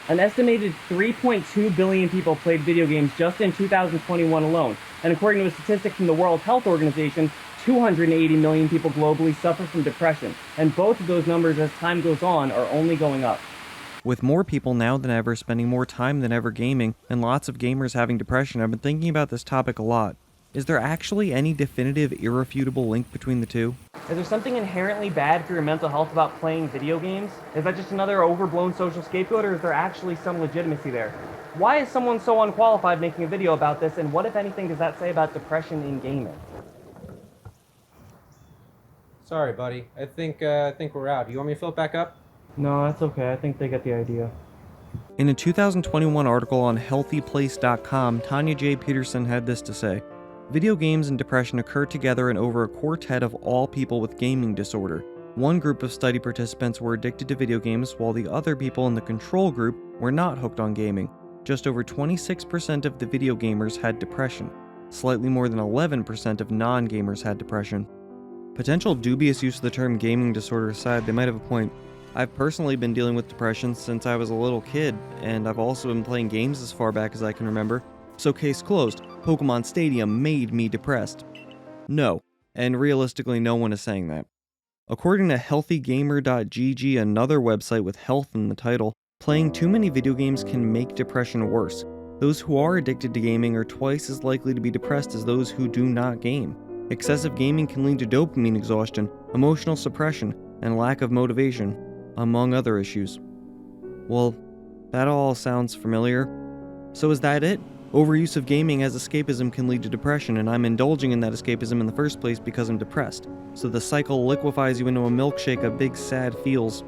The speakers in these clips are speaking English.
An estimated 3.2 billion people played video games just in 2021 alone, and according to a statistic from the World Health Organization, 280 million people globally suffer from depression, and both of those numbers as time goes on are only going up. With more people now than ever spending more time than ever gaming, and lots of gamers having depression, I've been thinking about this topic a lot. Is there actually any definitive, irrefutable link between the two? Is there something inherently bad for your mental health about playing video games? Is that just another overblown social scapegoat, or is there actually some legitimacy there? Why is someone so unqualified making a video about this, and what, if anything, does that say about depression in gaming? Sorry, buddy. I think we're out. You want me to fill it back up? No, that's okay. I think they get the idea. In a 2021 article on healthyplace.com, Tanya J. Peterson had this to say: video games and depression occur together in over a quartet of all people with gaming disorder. One group of study participants were addicted to video games, while the other people in the control group were not hooked on gaming. Just over 26% of the video gamers had depression. Slightly more than 11% of non-gamers had depression. Potential dubious use of the term gaming disorder aside, they might have a point. I've personally been dealing with depression since I was a little kid, and I've also been playing games as far back as I can remember. So case closed, Pokemon Stadium made me depressed. No, and realistically no one is saying that. According to healthygamer.gg, another website with health in the title, playing too many video games can make depression worse. Those who are addicted to gaming are twice as likely to be depressed as those who do not game. Excessive gaming can lead to dopamine exhaustion, emotional suppression, and lack of motivation, among other issues. Well, that all sounds familiar. So is that it? Overuse of gaming as escapism can lead to depression, and I'm indulging in that escapism in the first place because I'm depressed. So the cycle liquefies you into a milkshake of big sad feels.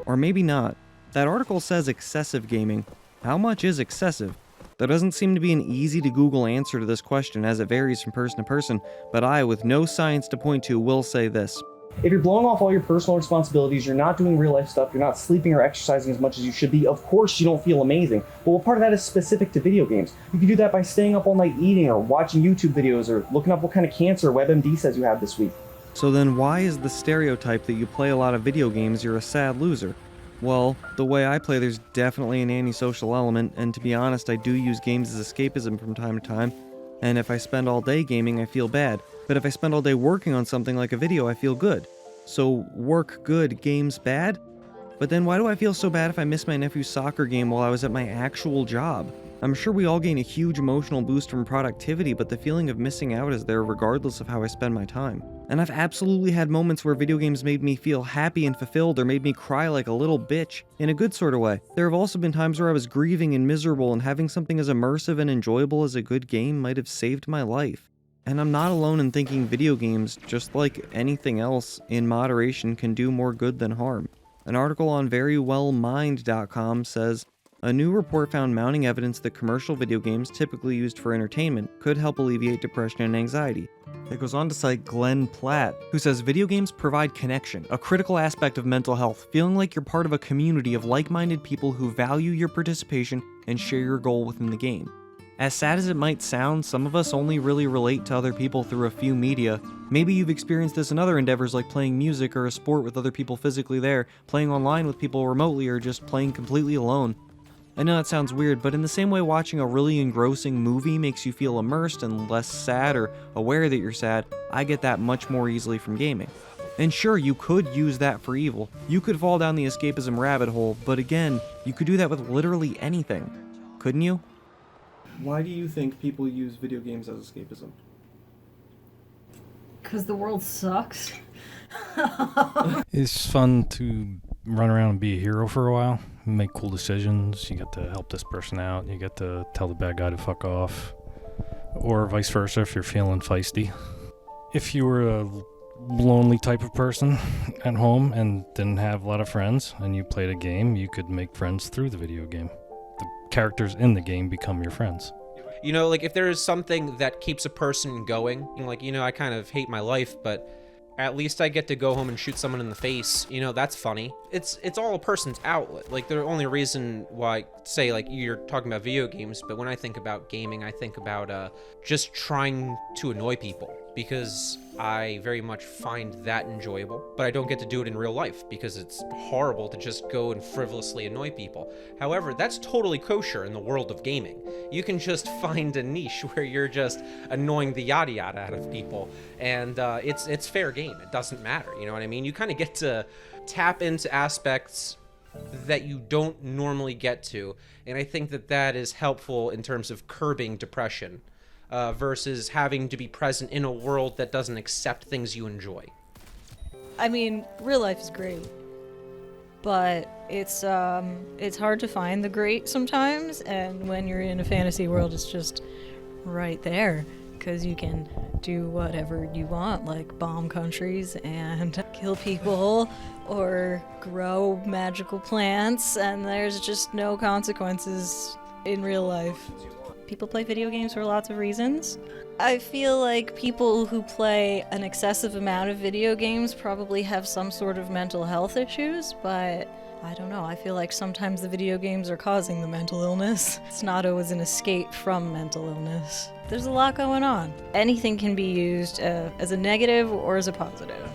Or maybe not. That article says excessive gaming. How much is excessive? There doesn't seem to be an easy to Google answer to this question, as it varies from person to person, but I, with no science to point to, will say this. If you're blowing off all your personal responsibilities, you're not doing real life stuff, you're not sleeping or exercising as much as you should be, of course you don't feel amazing. But what part of that is specific to video games? You can do that by staying up all night eating, or watching YouTube videos, or looking up what kind of cancer WebMD says you have this week. So then why is the stereotype that you play a lot of video games you're a sad loser? Well, the way I play, there's definitely an antisocial element, and to be honest, I do use games as escapism from time to time. And if I spend all day gaming, I feel bad. But if I spend all day working on something like a video, I feel good. So, work good, games bad? But then why do I feel so bad if I miss my nephew's soccer game while I was at my actual job? I'm sure we all gain a huge emotional boost from productivity, but the feeling of missing out is there regardless of how I spend my time. And I've absolutely had moments where video games made me feel happy and fulfilled, or made me cry like a little bitch, in a good sort of way. There have also been times where I was grieving and miserable, and having something as immersive and enjoyable as a good game might have saved my life. And I'm not alone in thinking video games, just like anything else, in moderation can do more good than harm. An article on verywellmind.com says, a new report found mounting evidence that commercial video games, typically used for entertainment, could help alleviate depression and anxiety. It goes on to cite Glenn Platt, who says video games provide connection, a critical aspect of mental health, feeling like you're part of a community of like-minded people who value your participation and share your goal within the game. As sad as it might sound, some of us only really relate to other people through a few media. Maybe you've experienced this in other endeavors like playing music or a sport with other people physically there, playing online with people remotely, or just playing completely alone. I know that sounds weird, but in the same way watching a really engrossing movie makes you feel immersed and less sad or aware that you're sad, I get that much more easily from gaming. And sure, you could use that for evil. You could fall down the escapism rabbit hole, but again, you could do that with literally anything. Couldn't you? Why do you think people use video games as escapism? Because the world sucks. It's fun to run around and be a hero for a while, make cool decisions. You get to help this person out. You get to tell the bad guy to fuck off. Or vice versa if you're feeling feisty. If you were a lonely type of person at home and didn't have a lot of friends and you played a game, you could make friends through the video game. The characters in the game become your friends. You know, like if there is something that keeps a person going, like, you know, I kind of hate my life, but at least I get to go home and shoot someone in the face. You know, that's funny. It's all a person's outlet. Like, the only reason why, say, like, you're talking about video games, but when I think about gaming, I think about just trying to annoy people. because I very much find that enjoyable, but I don't get to do it in real life because it's horrible to just go and frivolously annoy people. However, that's totally kosher in the world of gaming. You can just find a niche where you're just annoying the yada yada out of people, and it's fair game. It doesn't matter, you know what I mean? You kind of get to tap into aspects that you don't normally get to, and I think that that is helpful in terms of curbing depression. Versus having to be present in a world that doesn't accept things you enjoy. I mean, real life is great, but it's hard to find the great sometimes, and when you're in a fantasy world, it's just right there, because you can do whatever you want, like bomb countries and kill people or grow magical plants, and there's just no consequences in real life. People play video games for lots of reasons. I feel like people who play an excessive amount of video games probably have some sort of mental health issues, but I don't know. I feel like sometimes the video games are causing the mental illness. It's not always an escape from mental illness. There's a lot going on. Anything can be used as a negative or as a positive.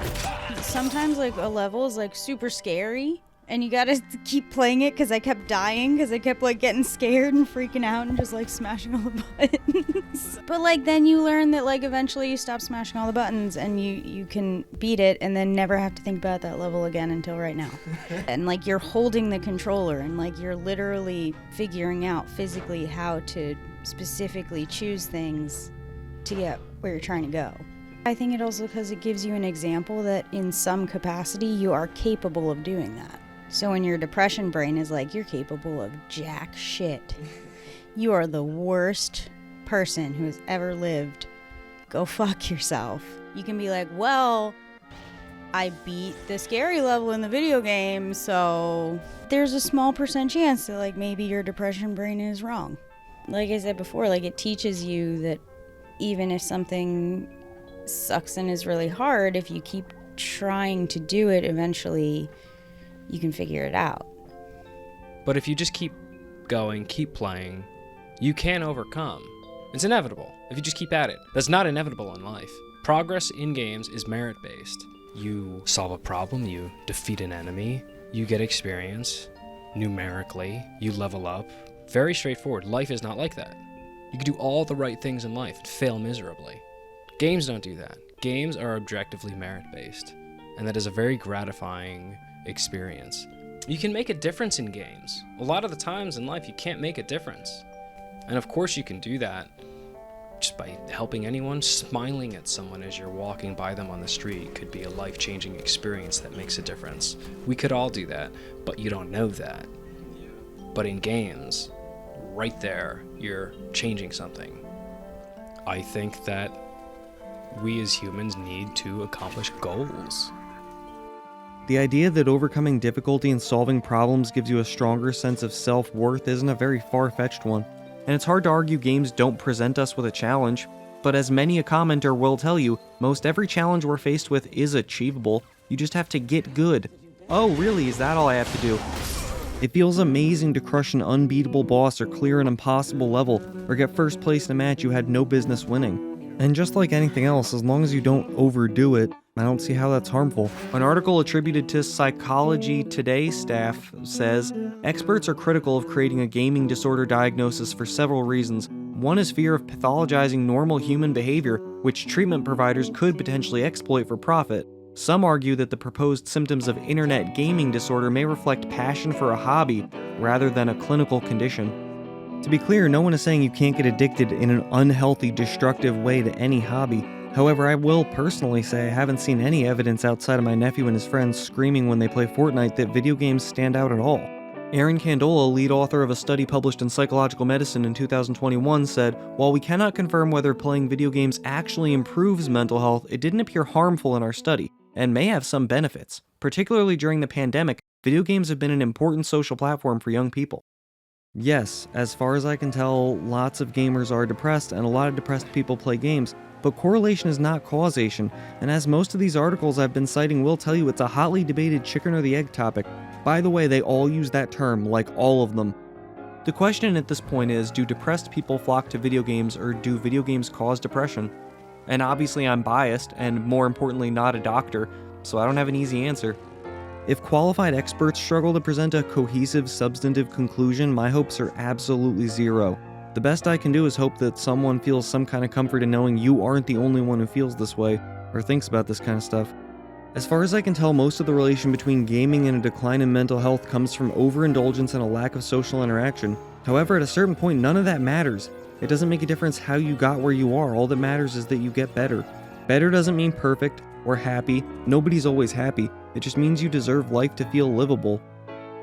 Sometimes like a level is like super scary, and you gotta keep playing it because I kept dying because I kept like getting scared and freaking out and just like smashing all the buttons. But like then you learn that like eventually you stop smashing all the buttons and you can beat it and then never have to think about that level again until right now. And like you're holding the controller and like you're literally figuring out physically how to specifically choose things to get where you're trying to go. I think it also because it gives you an example that in some capacity you are capable of doing that. So when your depression brain is like, you're capable of jack shit. You are the worst person who has ever lived. Go fuck yourself. You can be like, well, I beat the scary level in the video game, so there's a small % chance that like maybe your depression brain is wrong. Like I said before, like it teaches you that even if something sucks and is really hard, if you keep trying to do it, eventually you can figure it out. But if you just keep going, keep playing, you can overcome. It's inevitable if you just keep at it. That's not inevitable in life. Progress in games is merit-based. You solve a problem, you defeat an enemy, you get experience numerically, you level up. Very straightforward. Life is not like that. You can do all the right things in life and fail miserably. Games don't do that. Games are objectively merit-based, and that is a very gratifying experience. You can make a difference in games. A lot of the times in life you can't make a difference. And of course you can do that just by helping anyone. Smiling at someone as you're walking by them on the street could be a life-changing experience that makes a difference. We could all do that, but you don't know that. But in games, right there, you're changing something. I think that we as humans need to accomplish goals. The idea that overcoming difficulty and solving problems gives you a stronger sense of self-worth isn't a very far-fetched one, and it's hard to argue games don't present us with a challenge, but as many a commenter will tell you, most every challenge we're faced with is achievable. You just have to get good. Oh, really? Is that all I have to do? It feels amazing to crush an unbeatable boss or clear an impossible level, or get first place in a match you had no business winning. And just like anything else, as long as you don't overdo it, I don't see how that's harmful. An article attributed to Psychology Today staff says, experts are critical of creating a gaming disorder diagnosis for several reasons. One is fear of pathologizing normal human behavior, which treatment providers could potentially exploit for profit. Some argue that the proposed symptoms of internet gaming disorder may reflect passion for a hobby rather than a clinical condition. To be clear, no one is saying you can't get addicted in an unhealthy, destructive way to any hobby. However, I will personally say I haven't seen any evidence outside of my nephew and his friends screaming when they play Fortnite that video games stand out at all. Aaron Candola, lead author of a study published in Psychological Medicine in 2021, said, while we cannot confirm whether playing video games actually improves mental health, it didn't appear harmful in our study, and may have some benefits. Particularly during the pandemic, video games have been an important social platform for young people. Yes, as far as I can tell, lots of gamers are depressed, and a lot of depressed people play games, but correlation is not causation, and as most of these articles I've been citing will tell you, it's a hotly debated chicken or the egg topic. By the way, they all use that term, like all of them. The question at this point is, do depressed people flock to video games, or do video games cause depression? And obviously I'm biased, and more importantly not a doctor, so I don't have an easy answer. If qualified experts struggle to present a cohesive, substantive conclusion, my hopes are absolutely zero. The best I can do is hope that someone feels some kind of comfort in knowing you aren't the only one who feels this way, or thinks about this kind of stuff. As far as I can tell, most of the relation between gaming and a decline in mental health comes from overindulgence and a lack of social interaction. However, at a certain point, none of that matters. It doesn't make a difference how you got where you are, all that matters is that you get better. Better doesn't mean perfect or happy, nobody's always happy, it just means you deserve life to feel livable.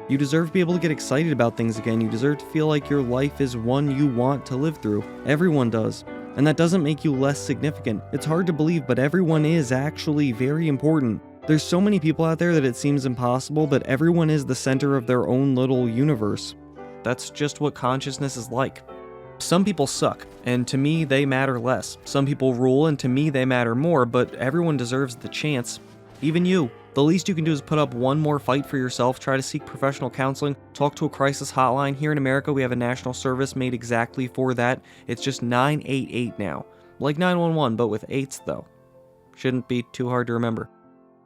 You deserve to be able to get excited about things again, you deserve to feel like your life is one you want to live through. Everyone does. And that doesn't make you less significant. It's hard to believe, but everyone is actually very important. There's so many people out there that it seems impossible, but everyone is the center of their own little universe. That's just what consciousness is like. Some people suck, and to me they matter less. Some people rule, and to me they matter more, but everyone deserves the chance. Even you. The least you can do is put up one more fight for yourself, try to seek professional counseling, talk to a crisis hotline. Here in America, we have a national service made exactly for that. It's just 988 now. Like 911, but with 8s though. Shouldn't be too hard to remember.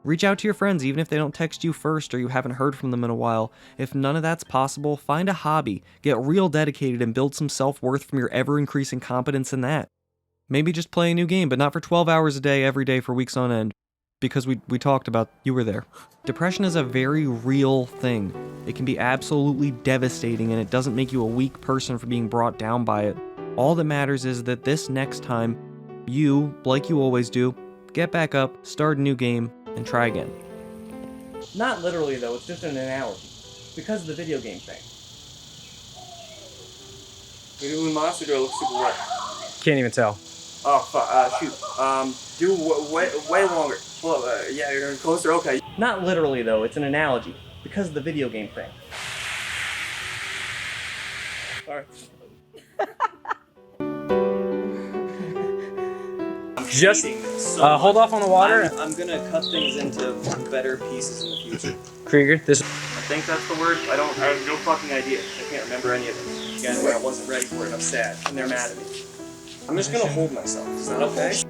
Reach out to your friends even if they don't text you first or you haven't heard from them in a while. If none of that's possible, find a hobby, get real dedicated and build some self-worth from your ever-increasing competence in that. Maybe just play a new game, but not for 12 hours a day every day for weeks on end. Because we talked about, you were there. Depression is a very real thing. It can be absolutely devastating and it doesn't make you a weak person for being brought down by it. All that matters is that this next time, you, like you always do, get back up, start a new game, and try again. Not literally though, it's just an analogy. Because of the video game thing. Are you doing monster or do I look super wet? Can't even tell. Oh, shoot. Do way longer. Well, yeah, you're closer, okay. Not literally though, it's an analogy. Because of the video game thing. Alright. Just hold off on the water. I'm gonna cut things into better pieces in the future. Krieger, this. I think that's the word. I have no fucking idea. I can't remember any of it. Again, where I wasn't ready for it, I'm sad. And they're mad at me. I'm just gonna hold myself. Is that okay?